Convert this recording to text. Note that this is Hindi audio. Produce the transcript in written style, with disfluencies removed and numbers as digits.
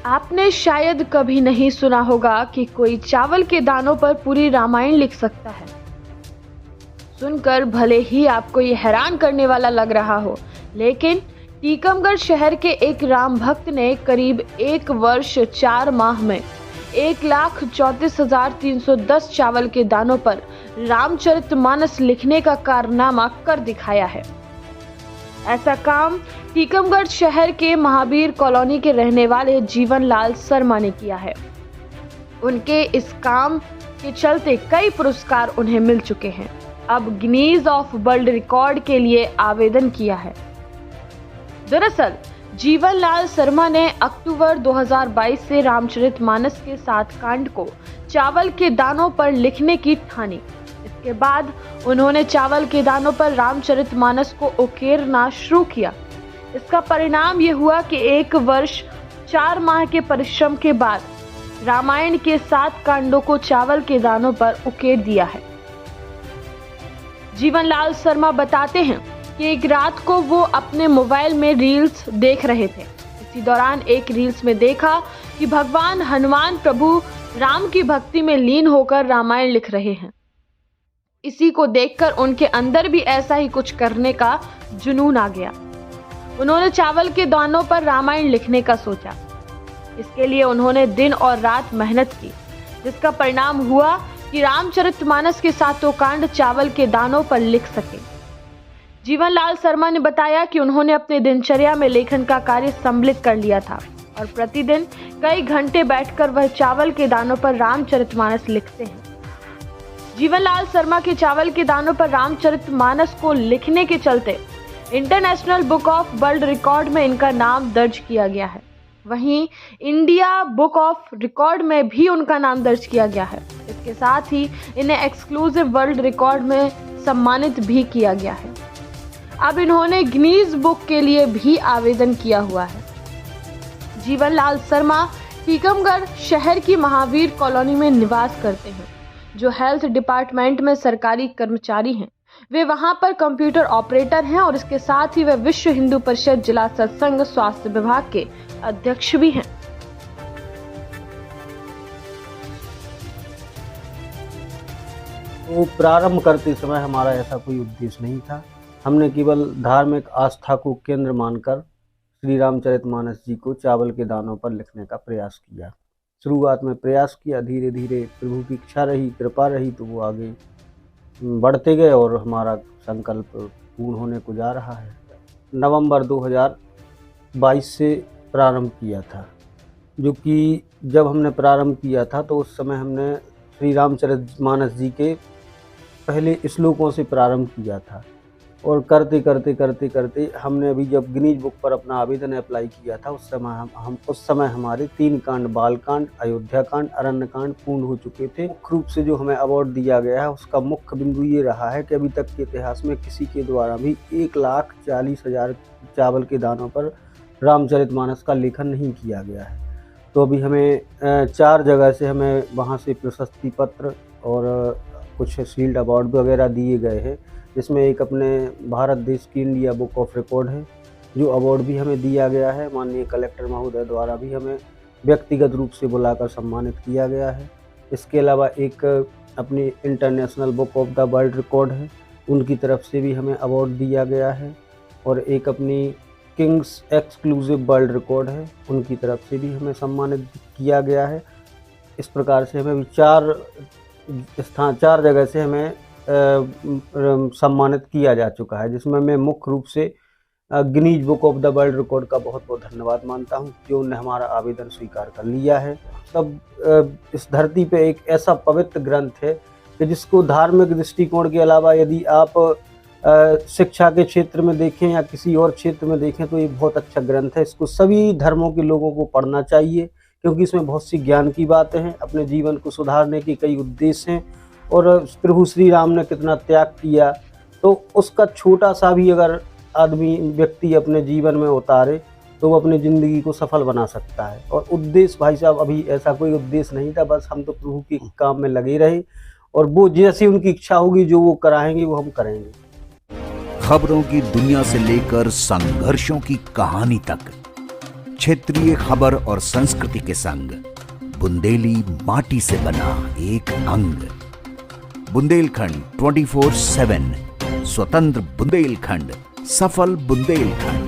आपने शायद कभी नहीं सुना होगा कि कोई चावल के दानों पर पूरी रामायण लिख सकता है। सुनकर भले ही आपको ये हैरान करने वाला लग रहा हो, लेकिन टीकमगढ़ शहर के एक राम भक्त ने करीब 1 वर्ष 4 माह में 1,34,310 चावल के दानों पर रामचरितमानस लिखने का कारनामा कर दिखाया है। ऐसा काम टीकमगढ़ शहर के महावीर कॉलोनी के रहने वाले जीवन लाल शर्मा ने किया है। उनके इस काम के चलते कई पुरस्कार उन्हें मिल चुके हैं। अब गिनीज ऑफ वर्ल्ड रिकॉर्ड के लिए आवेदन किया है। दरअसल जीवन लाल शर्मा ने अक्टूबर 2022 से रामचरितमानस के 7 कांड को चावल के दानों पर लिखने की ठानी। इसके बाद उन्होंने चावल के दानों पर रामचरितमानस को उकेरना शुरू किया। इसका परिणाम ये हुआ कि 1 वर्ष 4 माह के परिश्रम के बाद रामायण के 7 कांडों को चावल के दानों पर उकेर दिया है। जीवन लाल शर्मा बताते हैं कि एक रात को वो अपने मोबाइल में रील्स देख रहे थे। इसी दौरान एक रील्स में देखा कि भगवान हनुमान प्रभु राम की भक्ति में लीन होकर रामायण लिख रहे हैं। इसी को देखकर उनके अंदर भी ऐसा ही कुछ करने का जुनून आ गया। उन्होंने चावल के दानों पर रामायण लिखने का सोचा। इसके लिए उन्होंने दिन और रात मेहनत की, जिसका परिणाम हुआ कि रामचरितमानस के 7 कांड चावल के दानों पर लिख सके। जीवन लाल शर्मा ने बताया कि उन्होंने अपने दिनचर्या में लेखन का कार्य सम्मिलित कर लिया था और प्रतिदिन कई घंटे बैठकर वह चावल के दानों पर रामचरितमानस लिखते हैं। जीवन लाल शर्मा के चावल के दानों पर रामचरितमानस को लिखने के चलते international book of world record में इनका नाम दर्ज किया गया है। वहीं इंडिया बुक ऑफ रिकॉर्ड में भी उनका नाम दर्ज किया गया है। इसके साथ ही इन्हें एक्सक्लूसिव वर्ल्ड रिकॉर्ड में सम्मानित भी किया गया है। अब इन्होंने गिनीज बुक के लिए भी आवेदन किया हुआ है। जीवन लाल शर्मा टीकमगढ़ शहर की महावीर कॉलोनी में निवास करते हैं, जो हेल्थ डिपार्टमेंट में सरकारी कर्मचारी हैं। वे वहां पर कंप्यूटर ऑपरेटर हैं और इसके साथ ही वे विश्व हिंदू परिषद जिला सत्संग स्वास्थ्य विभाग के अध्यक्ष भी हैं। तो प्रारंभ करते समय हमारा ऐसा कोई उद्देश्य नहीं था। हमने केवल धार्मिक आस्था को केंद्र मानकर श्री रामचरितमानस जी को चावल के दानों पर लिखने का प्रयास किया। शुरुआत में प्रयास किया, धीरे धीरे प्रभु की इच्छा रही, कृपा रही तो वो आगे बढ़ते गए और हमारा संकल्प पूर्ण होने को जा रहा है। नवंबर 2022 से प्रारंभ किया था, जो कि जब हमने प्रारंभ किया था तो उस समय हमने श्री रामचरितमानस जी के पहले श्लोकों से प्रारंभ किया था और करते करते हमने अभी जब गिनीज बुक पर अपना आवेदन अप्लाई किया था उस समय हमारे 3 कांड बालकांड, अयोध्या कांड, अरण्य कांड पूर्ण हो चुके थे। मुख्य रूप से जो हमें अवार्ड दिया गया है उसका मुख्य बिंदु ये रहा है कि अभी तक के इतिहास में किसी के द्वारा भी 1,40,000 चावल के दानों पर रामचरितमानस का लेखन नहीं किया गया है। तो अभी हमें 4 जगह से हमें वहाँ से प्रशस्ति पत्र और कुछ शील्ड अवार्ड वगैरह दिए गए हैं, जिसमें एक अपने भारत देश की इंडिया बुक ऑफ रिकॉर्ड है, जो अवार्ड भी हमें दिया गया है। माननीय कलेक्टर महोदय द्वारा भी हमें व्यक्तिगत रूप से बुलाकर सम्मानित किया गया है। इसके अलावा एक अपनी international book of the world record है, उनकी तरफ से भी हमें अवार्ड दिया गया है और एक अपनी किंग्स एक्सक्लूसिव वर्ल्ड रिकॉर्ड है, उनकी तरफ से भी हमें सम्मानित किया गया है। इस प्रकार से हमें 4 जगह से हमें सम्मानित किया जा चुका है, जिसमें मैं मुख्य रूप से Guinness book of the world record का बहुत बहुत धन्यवाद मानता हूं कि उन्होंने हमारा आवेदन स्वीकार कर लिया है। तब इस धरती पे एक ऐसा पवित्र ग्रंथ है कि जिसको धार्मिक दृष्टिकोण के अलावा यदि आप शिक्षा के क्षेत्र में देखें या किसी और क्षेत्र में देखें तो ये बहुत अच्छा ग्रंथ है। इसको सभी धर्मों के लोगों को पढ़ना चाहिए, क्योंकि इसमें बहुत सी ज्ञान की बातें हैं। अपने जीवन को सुधारने के कई उद्देश्य हैं और प्रभु श्री राम ने कितना त्याग किया, तो उसका छोटा सा भी अगर व्यक्ति अपने जीवन में उतारे तो वो अपनी ज़िंदगी को सफल बना सकता है। और उद्देश्य भाई साहब अभी ऐसा कोई उद्देश्य नहीं था, बस हम तो प्रभु के काम में लगे रहे और वो जैसी उनकी इच्छा होगी जो वो कराएंगे वो हम करेंगे। खबरों की दुनिया से लेकर संघर्षों की कहानी तक, क्षेत्रीय खबर और संस्कृति के संग बुंदेली माटी से बना एक अंग। बुंदेलखंड 24/7, स्वतंत्र बुंदेलखंड, सफल बुंदेलखंड।